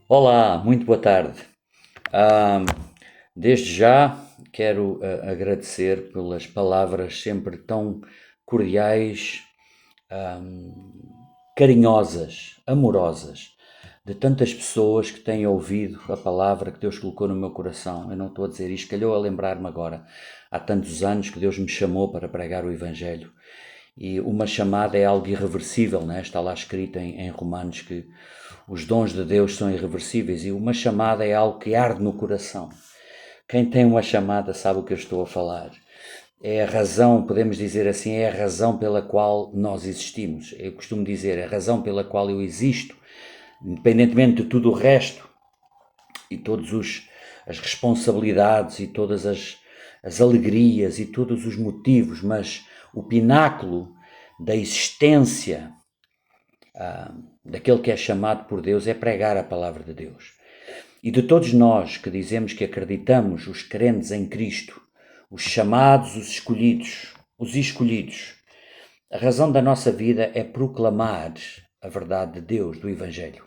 Olá, muito boa tarde. Ah, Desde já quero agradecer pelas palavras sempre tão cordiais, ah, carinhosas, amorosas, de tantas pessoas que têm ouvido a palavra que Deus colocou no meu coração. Eu não estou a dizer isto, calhou a lembrar-me agora. Há tantos anos que Deus me chamou para pregar o Evangelho. E uma chamada é algo irreversível, né? Está lá escrito em Romanos que os dons de Deus são irreversíveis e uma chamada é algo que arde no coração. Quem tem uma chamada sabe o que eu estou a falar. É a razão, podemos dizer assim, é a razão pela qual nós existimos. Eu costumo dizer, a razão pela qual eu existo, independentemente de tudo o resto e todas as responsabilidades e todas as alegrias e todos os motivos, mas o pináculo da existência daquele que é chamado por Deus é pregar a palavra de Deus. E de todos nós que dizemos que acreditamos, os crentes em Cristo, os chamados, os escolhidos, a razão da nossa vida é proclamar a verdade de Deus, do Evangelho.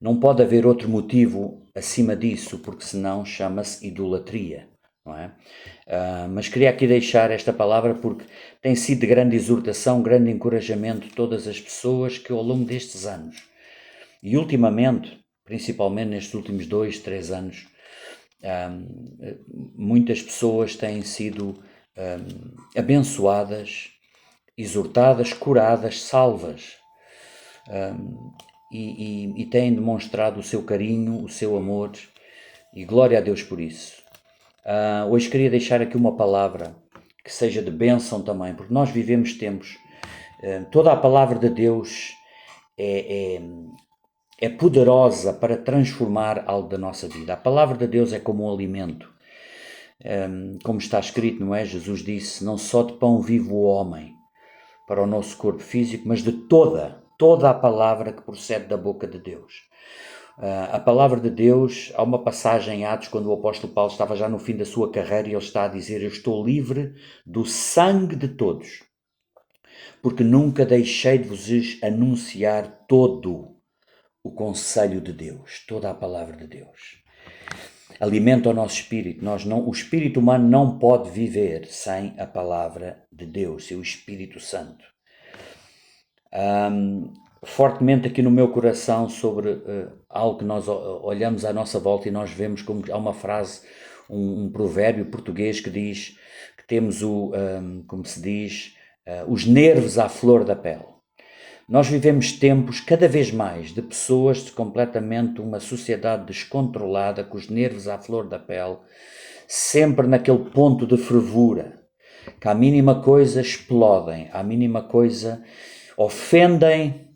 Não pode haver outro motivo acima disso, porque senão chama-se idolatria, não é? Mas queria aqui deixar esta palavra porque tem sido de grande exortação, grande encorajamento todas as pessoas que ao longo destes anos e ultimamente, principalmente nestes últimos 2, 3 anos, muitas pessoas têm sido abençoadas, exortadas, curadas, salvas e têm demonstrado o seu carinho, o seu amor e glória a Deus por isso. Hoje queria deixar aqui uma palavra que seja de bênção também, porque nós vivemos tempos, toda a palavra de Deus é poderosa para transformar algo da nossa vida. A palavra de Deus é como um alimento. Como está escrito, não é? Jesus disse, não só de pão vive o homem para o nosso corpo físico, mas de toda a palavra que procede da boca de Deus. A palavra de Deus, há uma passagem em Atos, quando o apóstolo Paulo estava já no fim da sua carreira e ele está a dizer, eu estou livre do sangue de todos, porque nunca deixei de vos anunciar todo o conselho de Deus, toda a palavra de Deus. Alimenta o nosso espírito. O espírito humano não pode viver sem a palavra de Deus, sem o Espírito Santo. Fortemente aqui no meu coração sobre algo que nós olhamos à nossa volta e nós vemos como há uma frase, um provérbio português que diz que temos como se diz, os nervos à flor da pele. Nós vivemos tempos cada vez mais de pessoas de completamente uma sociedade descontrolada, com os nervos à flor da pele, sempre naquele ponto de fervura, que à mínima coisa explodem, à mínima coisa ofendem.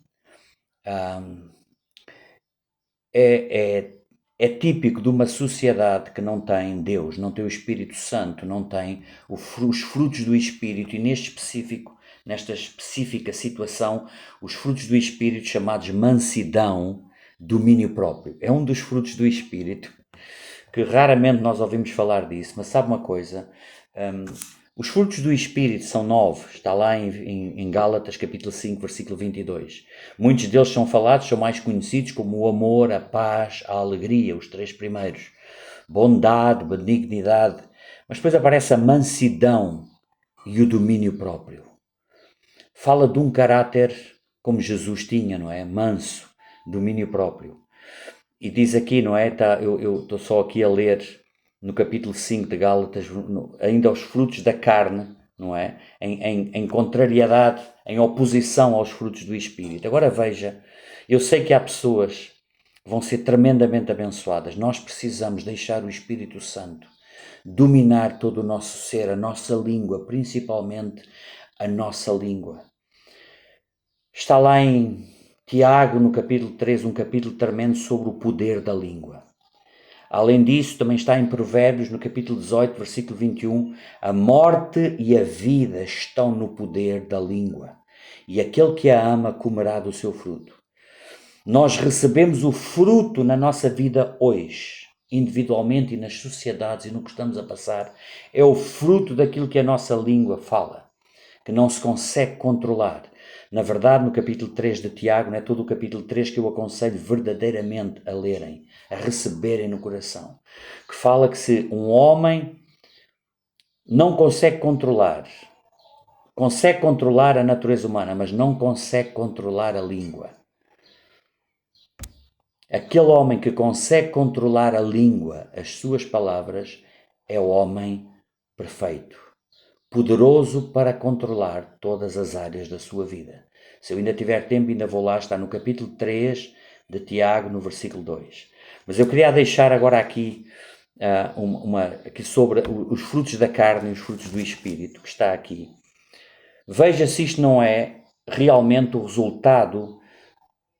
É típico de uma sociedade que não tem Deus, não tem o Espírito Santo, não tem os frutos do Espírito e nesta específica situação, os frutos do Espírito chamados mansidão, domínio próprio. É um dos frutos do Espírito que raramente nós ouvimos falar disso, mas sabe uma coisa? Os frutos do Espírito são 9, está lá em Gálatas capítulo 5, versículo 22. Muitos deles são falados, são mais conhecidos como o amor, a paz, a alegria, os 3 primeiros. Bondade, benignidade, mas depois aparece a mansidão e o domínio próprio. Fala de um caráter como Jesus tinha, não é? Manso, domínio próprio. E diz aqui, não é? Eu estou só aqui a ler no capítulo 5 de Gálatas, ainda os frutos da carne, não é? Em contrariedade, em oposição aos frutos do Espírito. Agora veja, eu sei que há pessoas que vão ser tremendamente abençoadas. Nós precisamos deixar o Espírito Santo dominar todo o nosso ser, a nossa língua, principalmente a nossa língua. Está lá em Tiago, no capítulo 3, um capítulo tremendo sobre o poder da língua. Além disso, também está em Provérbios, no capítulo 18, versículo 21, a morte e a vida estão no poder da língua, e aquele que a ama comerá do seu fruto. Nós recebemos o fruto na nossa vida hoje, individualmente e nas sociedades e no que estamos a passar, é o fruto daquilo que a nossa língua fala, que não se consegue controlar. Na verdade, no capítulo 3 de Tiago, não é todo o capítulo 3 que eu aconselho verdadeiramente a lerem, a receberem no coração, que fala que se um homem não consegue controlar a natureza humana, mas não consegue controlar a língua. Aquele homem que consegue controlar a língua, as suas palavras, é o homem perfeito, poderoso para controlar todas as áreas da sua vida. Se eu ainda tiver tempo, ainda vou lá, está no capítulo 3 de Tiago, no versículo 2. Mas eu queria deixar agora aqui, aqui sobre os frutos da carne e os frutos do Espírito, que está aqui. Veja se isto não é realmente o resultado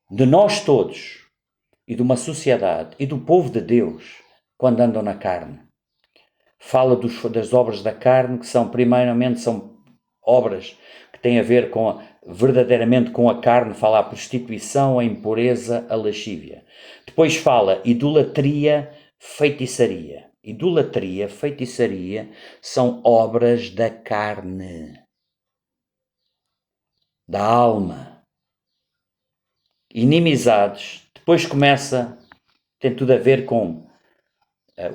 de nós todos e de uma sociedade e do povo de Deus quando andam na carne. Fala das obras da carne, que primeiramente são obras que têm a ver verdadeiramente com a carne, fala a prostituição, a impureza, a lascívia. Depois fala idolatria, feitiçaria. Idolatria, feitiçaria são obras da carne, da alma. Inimizades, depois tem tudo a ver com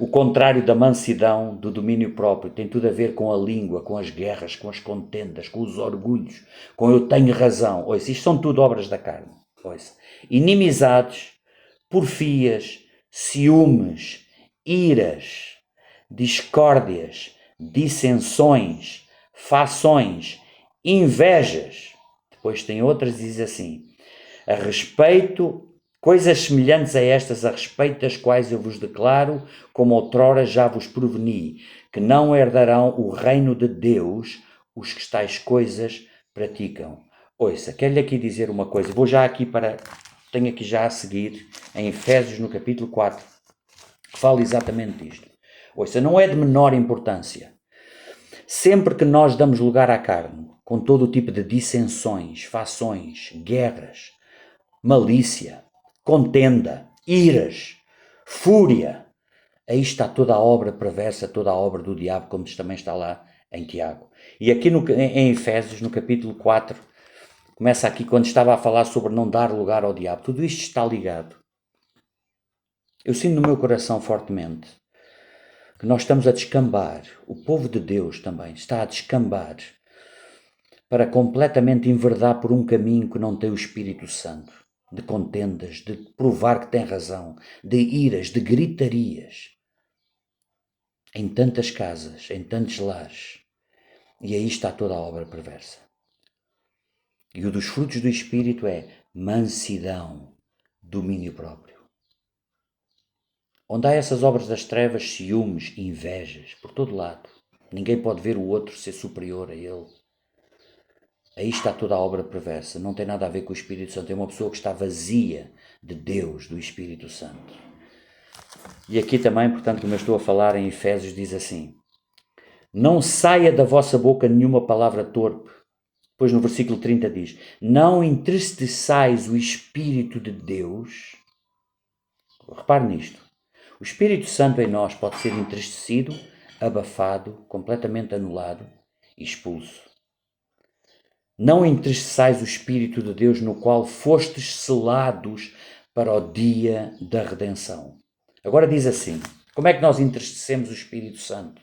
o contrário da mansidão, do domínio próprio, tem tudo a ver com a língua, com as guerras, com as contendas, com os orgulhos, com eu tenho razão. Ouça, isto são tudo obras da carne. Ouça. Inimizades, porfias, ciúmes, iras, discórdias, dissensões, fações, invejas. Depois tem outras, diz assim, coisas semelhantes a estas, a respeito das quais eu vos declaro, como outrora já vos preveni, que não herdarão o reino de Deus os que tais coisas praticam. Ouça, quero-lhe aqui dizer uma coisa, tenho aqui já a seguir, em Efésios, no capítulo 4, que fala exatamente disto. Ouça, não é de menor importância. Sempre que nós damos lugar à carne, com todo o tipo de dissensões, fações, guerras, malícia, contenda, iras, fúria, aí está toda a obra perversa, toda a obra do diabo, como também está lá em Tiago. E aqui em Efésios, no capítulo 4, começa aqui quando estava a falar sobre não dar lugar ao diabo. Tudo isto está ligado. Eu sinto no meu coração fortemente que nós estamos a descambar, o povo de Deus também está a descambar para completamente enverdar por um caminho que não tem o Espírito Santo, de contendas, de provar que tem razão, de iras, de gritarias, em tantas casas, em tantos lares. E aí está toda a obra perversa. E o dos frutos do Espírito é mansidão, domínio próprio. Onde há essas obras das trevas, ciúmes, invejas, por todo lado. Ninguém pode ver o outro ser superior a ele. Aí está toda a obra perversa. Não tem nada a ver com o Espírito Santo. É uma pessoa que está vazia de Deus, do Espírito Santo. E aqui também, portanto, como eu estou a falar em Efésios, diz assim: não saia da vossa boca nenhuma palavra torpe. Depois no versículo 30 diz: não entristeçais o Espírito de Deus. Repare nisto. O Espírito Santo em nós pode ser entristecido, abafado, completamente anulado e expulso. Não entristeçais o Espírito de Deus, no qual fostes selados para o dia da redenção. Agora diz assim, como é que nós entristecemos o Espírito Santo?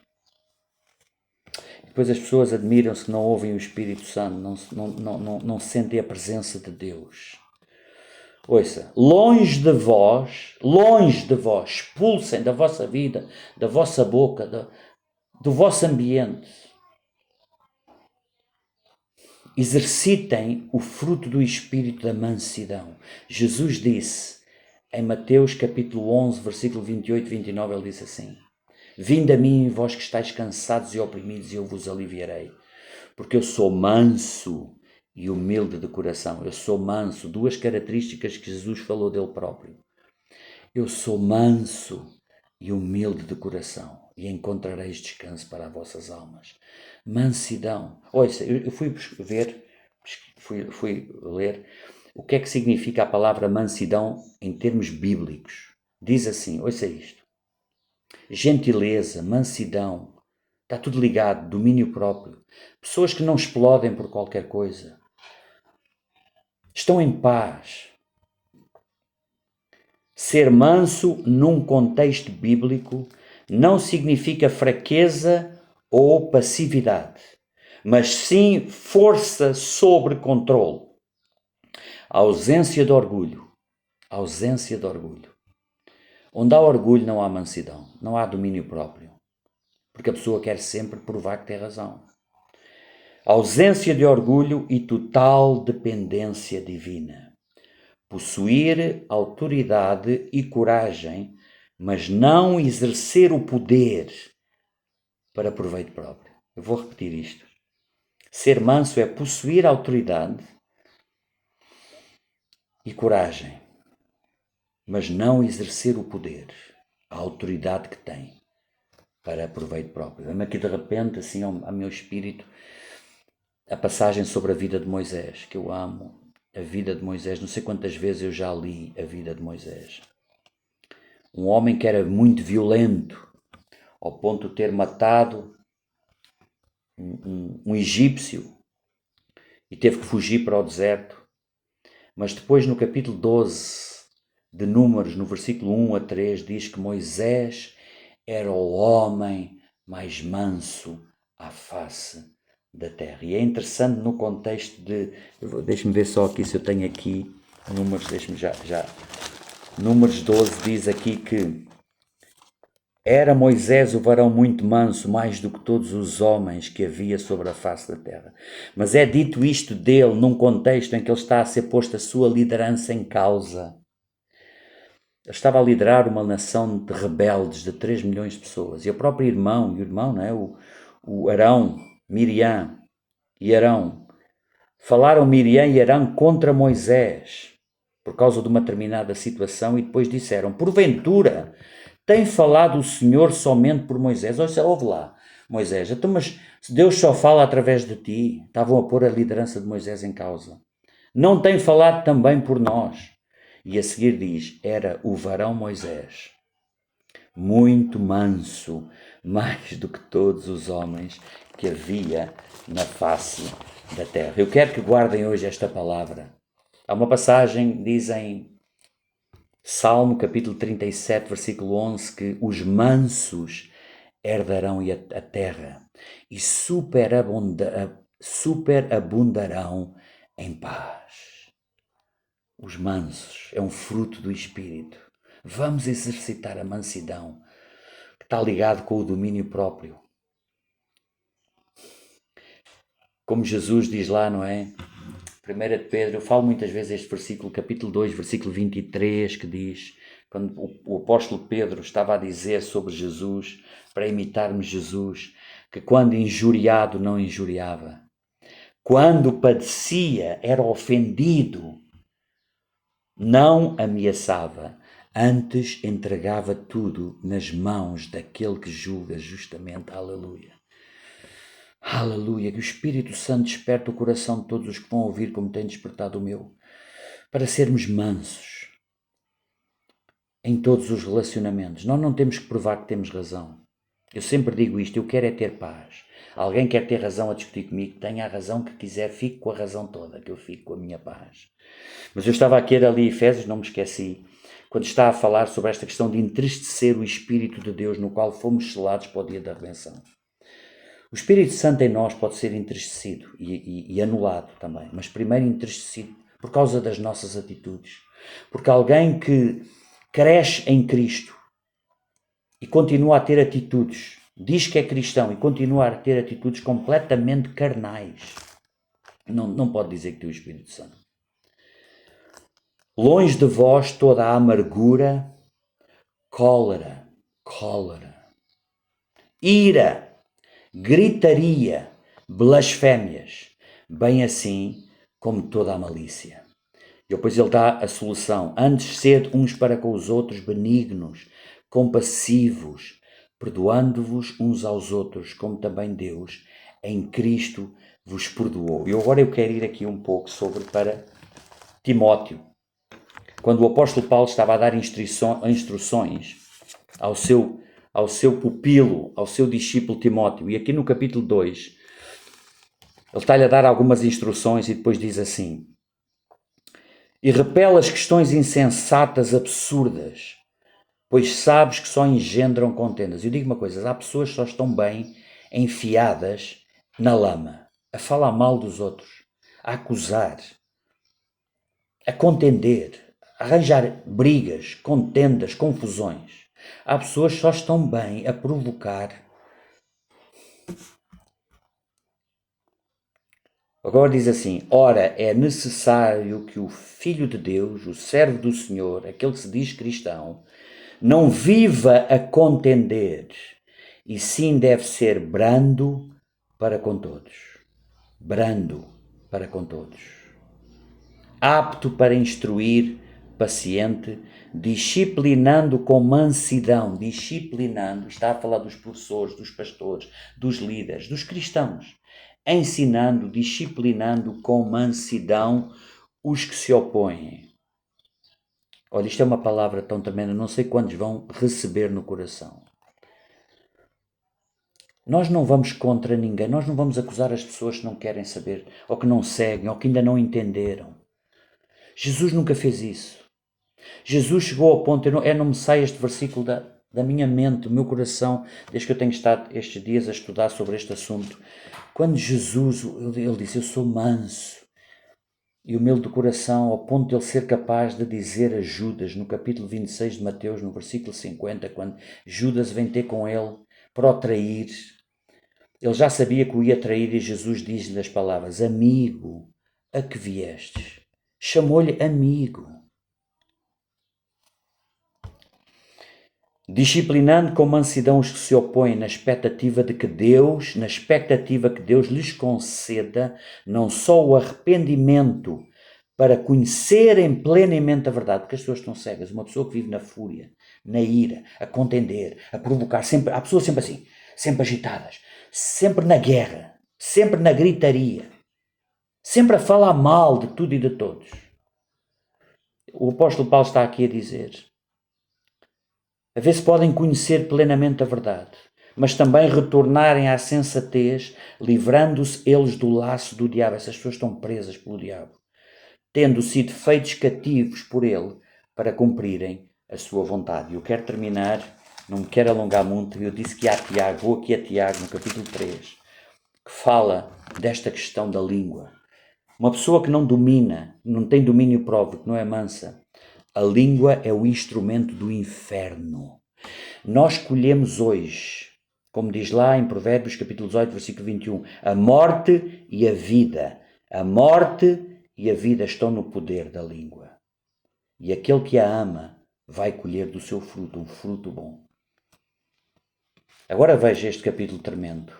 Depois as pessoas admiram-se que não ouvem o Espírito Santo, não sentem a presença de Deus. Ouça, longe de vós, expulsem da vossa vida, da vossa boca, do vosso ambiente. Exercitem o fruto do Espírito da mansidão. Jesus disse, em Mateus capítulo 11, versículo 28 e 29, ele disse assim: vinde a mim, vós que estáis cansados e oprimidos, e eu vos aliviarei. Porque eu sou manso e humilde de coração. Eu sou manso, duas características que Jesus falou dele próprio. Eu sou manso e humilde de coração, e encontrareis descanso para as vossas almas. Mansidão. Ouça, eu fui ler o que é que significa a palavra mansidão em termos bíblicos. Diz assim, ouça isto: gentileza, mansidão, está tudo ligado, domínio próprio. Pessoas que não explodem por qualquer coisa. estão em paz. Ser manso num contexto bíblico não significa fraqueza ou passividade, mas sim força sobre controle. A ausência de orgulho. A ausência de orgulho. Onde há orgulho não há mansidão, não há domínio próprio, porque a pessoa quer sempre provar que tem razão. Ausência de orgulho e total dependência divina. Possuir autoridade e coragem, mas não exercer o poder para proveito próprio. Eu vou repetir isto. Ser manso é possuir autoridade e coragem, mas não exercer o poder, a autoridade que tem para proveito próprio. Vem aqui de repente, assim, ao meu espírito, a passagem sobre a vida de Moisés, que eu amo. A vida de Moisés, não sei quantas vezes eu já li a vida de Moisés. Um homem que era muito violento, ao ponto de ter matado um egípcio e teve que fugir para o deserto. Mas depois no capítulo 12 de Números, no versículo 1 a 3, diz que Moisés era o homem mais manso à face da terra. E é interessante no contexto de... Deixa-me ver só aqui se eu tenho aqui Números, deixa-me já. Números 12 diz aqui que era Moisés o varão muito manso, mais do que todos os homens que havia sobre a face da terra. Mas é dito isto dele num contexto em que ele está a ser posto a sua liderança em causa. Ele estava a liderar uma nação de rebeldes de 3 milhões de pessoas. E o próprio irmão, não é? O Arão, Miriam e Arão, falaram Miriam e Arão contra Moisés por causa de uma determinada situação e depois disseram, porventura, tem falado o Senhor somente por Moisés? Ouve lá, Moisés, então, mas Deus só fala através de ti. Estavam a pôr a liderança de Moisés em causa. Não tem falado também por nós? E a seguir diz, era o varão Moisés, muito manso, mais do que todos os homens que havia na face da terra. Eu quero que guardem hoje esta palavra. Há uma passagem, diz em Salmo capítulo 37, versículo 11, que os mansos herdarão a terra e superabundarão em paz. Os mansos é um fruto do Espírito. Vamos exercitar a mansidão, que está ligado com o domínio próprio. Como Jesus diz lá, não é? 1 de Pedro, eu falo muitas vezes este versículo, capítulo 2, versículo 23, que diz, quando o apóstolo Pedro estava a dizer sobre Jesus, para imitarmos Jesus, que quando injuriado não injuriava, quando padecia era ofendido, não ameaçava, antes entregava tudo nas mãos daquele que julga justamente. Aleluia. Aleluia. Que o Espírito Santo desperte o coração de todos os que vão ouvir como tem despertado o meu, para sermos mansos em todos os relacionamentos. Nós não temos que provar que temos razão. Eu sempre digo isto, eu quero é ter paz. Alguém quer ter razão a discutir comigo, tenha a razão que quiser, fique com a razão toda, que eu fico com a minha paz. Mas eu estava aqui ali Efésios, não me esqueci, quando está a falar sobre esta questão de entristecer o Espírito de Deus no qual fomos selados para o dia da redenção. O Espírito Santo em nós pode ser entristecido e anulado também, mas primeiro entristecido por causa das nossas atitudes. Porque alguém que cresce em Cristo e continua a ter atitudes, diz que é cristão e continua a ter atitudes completamente carnais, não pode dizer que tem o Espírito Santo. Longe de vós toda a amargura, cólera, ira, gritaria, blasfémias, bem assim como toda a malícia. E depois ele dá a solução. Antes sede uns para com os outros benignos, compassivos, perdoando-vos uns aos outros, como também Deus em Cristo vos perdoou. E agora eu quero ir aqui um pouco para Timóteo. Quando o apóstolo Paulo estava a dar instruções ao seu pupilo, ao seu discípulo Timóteo, e aqui no capítulo 2, ele está-lhe a dar algumas instruções e depois diz assim, E repele as questões insensatas, absurdas, pois sabes que só engendram contendas. Eu digo uma coisa, há pessoas que só estão bem enfiadas na lama, a falar mal dos outros, a acusar, a contender, a arranjar brigas, contendas, confusões. Há pessoas que só estão bem a provocar. Agora diz assim, ora, é necessário que o Filho de Deus, o servo do Senhor, aquele que se diz cristão, não viva a contender, e sim deve ser brando para com todos. Brando para com todos. Apto para instruir, paciente, disciplinando com mansidão. Disciplinando, está a falar dos professores, dos pastores, dos líderes, dos cristãos. Ensinando, disciplinando com mansidão os que se opõem. Olha, isto é uma palavra tão tremenda, não sei quantos vão receber no coração. Nós não vamos contra ninguém, nós não vamos acusar as pessoas que não querem saber, ou que não seguem, ou que ainda não entenderam. Jesus nunca fez isso. Jesus chegou ao ponto, não me sai este versículo da minha mente, do meu coração, desde que eu tenho estado estes dias a estudar sobre este assunto. Quando Jesus, ele disse, eu sou manso e humilde de coração, ao ponto de ele ser capaz de dizer a Judas, no capítulo 26 de Mateus, no versículo 50, quando Judas vem ter com ele para o trair, ele já sabia que o ia trair e Jesus diz-lhe as palavras, amigo, a que viestes? Chamou-lhe amigo. Disciplinando com mansidão os que se opõem na expectativa que Deus lhes conceda não só o arrependimento para conhecerem plenamente a verdade, porque as pessoas estão cegas, uma pessoa que vive na fúria, na ira, a contender, a provocar, sempre, há pessoas sempre assim, sempre agitadas, sempre na guerra, sempre na gritaria, sempre a falar mal de tudo e de todos. O apóstolo Paulo está aqui a dizer, a ver se podem conhecer plenamente a verdade, mas também retornarem à sensatez, livrando-se eles do laço do diabo. Essas pessoas estão presas pelo diabo, tendo sido feitos cativos por ele para cumprirem a sua vontade. Eu quero terminar, não me quero alongar muito, eu disse que há Tiago, vou aqui a Tiago, no capítulo 3, que fala desta questão da língua. Uma pessoa que não domina, não tem domínio próprio, que não é mansa, a língua é o instrumento do inferno. Nós escolhemos hoje, como diz lá em Provérbios capítulo 18, versículo 21, a morte e a vida. A morte e a vida estão no poder da língua. E aquele que a ama vai colher do seu fruto, um fruto bom. Agora veja este capítulo tremendo.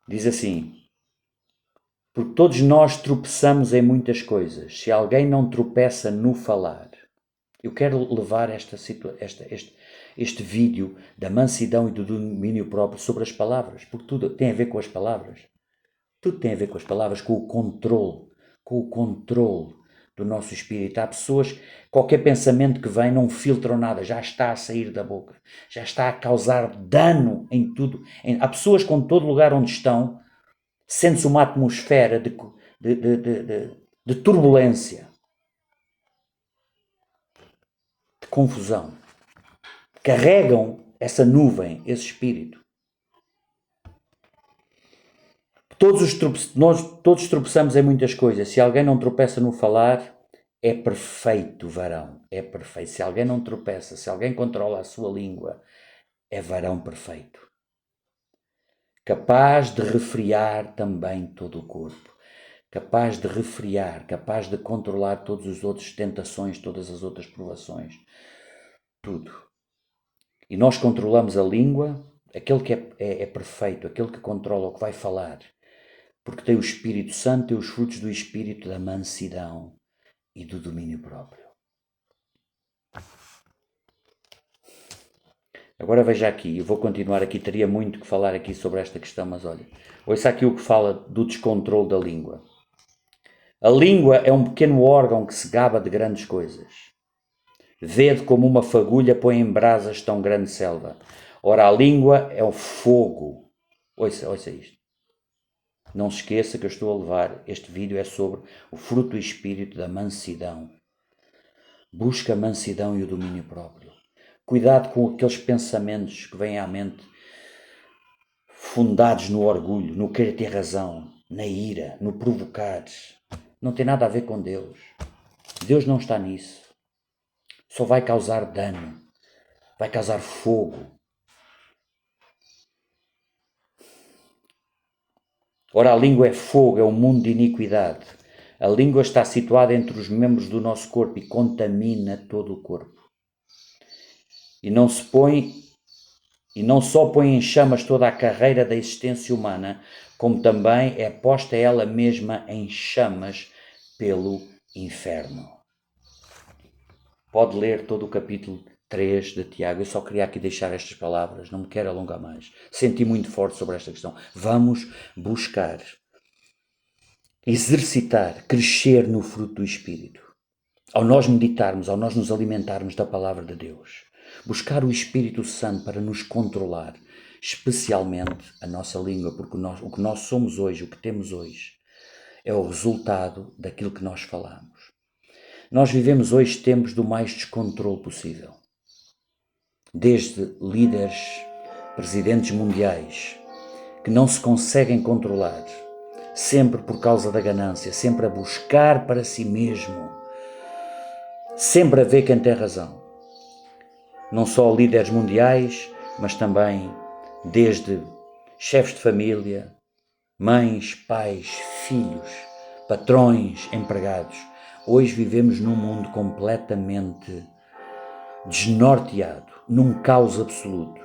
Diz assim, porque todos nós tropeçamos em muitas coisas. Se alguém não tropeça no falar. Eu quero levar este vídeo da mansidão e do domínio próprio sobre as palavras, porque tudo tem a ver com as palavras. Tudo tem a ver com as palavras, com o controle do nosso espírito. Há pessoas, qualquer pensamento que vem, não filtram nada, já está a sair da boca, já está a causar dano em tudo. Há pessoas que, em todo lugar onde estão, sente-se uma atmosfera de turbulência, de confusão. Carregam essa nuvem, esse espírito. Nós todos tropeçamos em muitas coisas. Se alguém não tropeça no falar, é perfeito varão. É perfeito. Se alguém não tropeça, se alguém controla a sua língua, é varão perfeito. Capaz de refriar também todo o corpo. Capaz de refriar, capaz de controlar todos os outros tentações, todas as outras provações. Tudo. E nós controlamos a língua, aquele que é perfeito, aquele que controla o que vai falar, porque tem o Espírito Santo, tem os frutos do Espírito da mansidão e do domínio próprio. Agora veja aqui, eu vou continuar aqui, teria muito que falar aqui sobre esta questão, mas olha, ouça aqui o que fala do descontrole da língua. A língua é um pequeno órgão que se gaba de grandes coisas. Vede como uma fagulha põe em brasas tão grande selva. Ora, a língua é o fogo. Ouça isto. Não se esqueça que eu estou a levar, este vídeo é sobre o fruto do Espírito da mansidão. Busca a mansidão e o domínio próprio. Cuidado com aqueles pensamentos que vêm à mente fundados no orgulho, no querer ter razão, na ira, no provocar. Não tem nada a ver com Deus. Deus não está nisso. Só vai causar dano, vai causar fogo. Ora, a língua é fogo, é um mundo de iniquidade. A língua está situada entre os membros do nosso corpo e contamina todo o corpo. E não só põe em chamas toda a carreira da existência humana, como também é posta ela mesma em chamas pelo inferno. Pode ler todo o capítulo 3 de Tiago. Eu só queria aqui deixar estas palavras, não me quero alongar mais. Senti muito forte sobre esta questão. Vamos buscar, exercitar, crescer no fruto do Espírito. Ao nós meditarmos, ao nós nos alimentarmos da palavra de Deus. Buscar o Espírito Santo para nos controlar, especialmente a nossa língua, porque o que nós somos hoje, o que temos hoje, é o resultado daquilo que nós falamos. Nós vivemos hoje tempos do mais descontrole possível. Desde líderes, presidentes mundiais, que não se conseguem controlar, sempre por causa da ganância, sempre a buscar para si mesmo, sempre a ver quem tem razão. Não só líderes mundiais, mas também desde chefes de família, mães, pais, filhos, patrões, empregados. Hoje vivemos num mundo completamente desnorteado, num caos absoluto,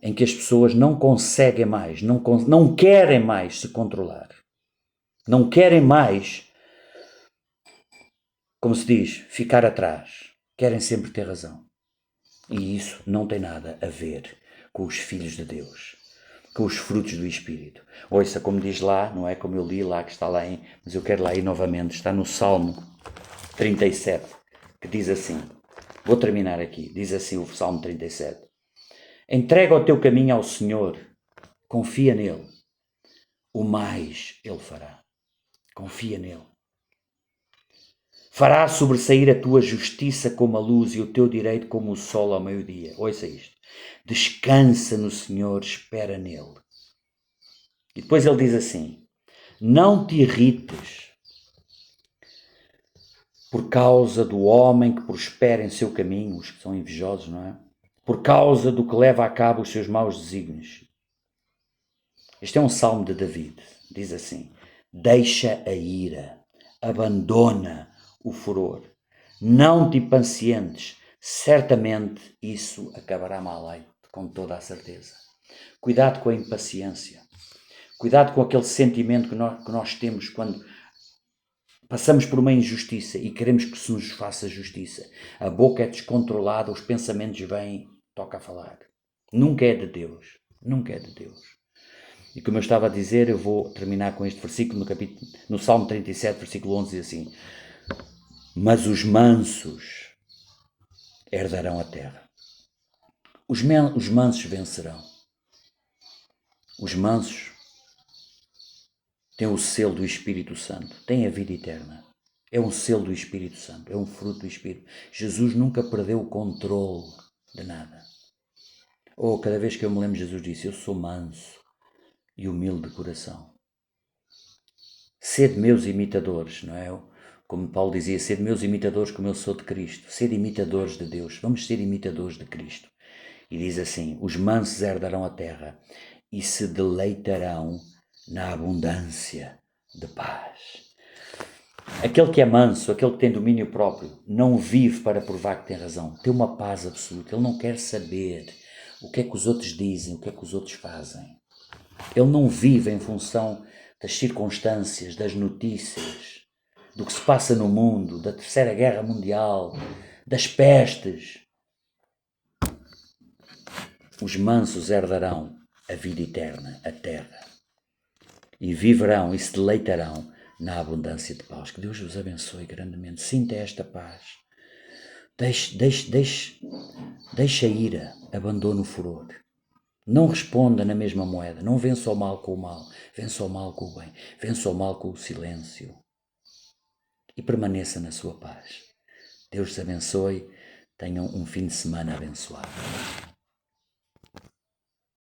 em que as pessoas não conseguem mais, não querem mais se controlar. Não querem mais, como se diz, ficar atrás. Querem sempre ter razão. E isso não tem nada a ver com os filhos de Deus, com os frutos do Espírito. Ouça, como diz lá, não é como eu li lá, que está lá mas eu quero lá ir novamente, está no Salmo 37, que diz assim, vou terminar aqui, diz assim o Salmo 37. Entrega o teu caminho ao Senhor, confia nele, o mais ele fará. Confia nele. Fará sobressair a tua justiça como a luz e o teu direito como o sol ao meio-dia. Ouça isto. Descansa no Senhor, espera nele. E depois ele diz assim, não te irrites por causa do homem que prospera em seu caminho, os que são invejosos, não é? Por causa do que leva a cabo os seus maus desígnios. Este é um salmo de David. Diz assim, deixa a ira, abandona o furor, não te impacientes, certamente isso acabará mal, com toda a certeza. Cuidado com a impaciência, cuidado com aquele sentimento que nós temos quando passamos por uma injustiça e queremos que se nos faça justiça. A boca é descontrolada, os pensamentos vêm, toca a falar. Nunca é de Deus, nunca é de Deus. E como eu estava a dizer, eu vou terminar com este versículo no Salmo 37, versículo 11, diz assim, mas os mansos herdarão a terra. Os mansos vencerão. Os mansos têm o selo do Espírito Santo, têm a vida eterna. É um selo do Espírito Santo, é um fruto do Espírito. Jesus nunca perdeu o controle de nada. Cada vez que eu me lembro, Jesus disse, eu sou manso e humilde de coração. Sede meus imitadores, não é? Como Paulo dizia, sede meus imitadores como eu sou de Cristo. Sede imitadores de Deus. Vamos ser imitadores de Cristo. E diz assim, os mansos herdarão a terra e se deleitarão na abundância de paz. Aquele que é manso, aquele que tem domínio próprio, não vive para provar que tem razão. Tem uma paz absoluta. Ele não quer saber o que é que os outros dizem, o que é que os outros fazem. Ele não vive em função das circunstâncias, das notícias, do que se passa no mundo, da Terceira Guerra Mundial, das pestes. Os mansos herdarão a vida eterna, a terra, e viverão e se deleitarão na abundância de paz. Que Deus vos abençoe grandemente. Sinta esta paz. Deixe a ira, abandone o furor. Não responda na mesma moeda. Não vença o mal com o mal. Vença o mal com o bem. Vença o mal com o silêncio. E permaneça na sua paz. Deus te abençoe. Tenham um fim de semana abençoado.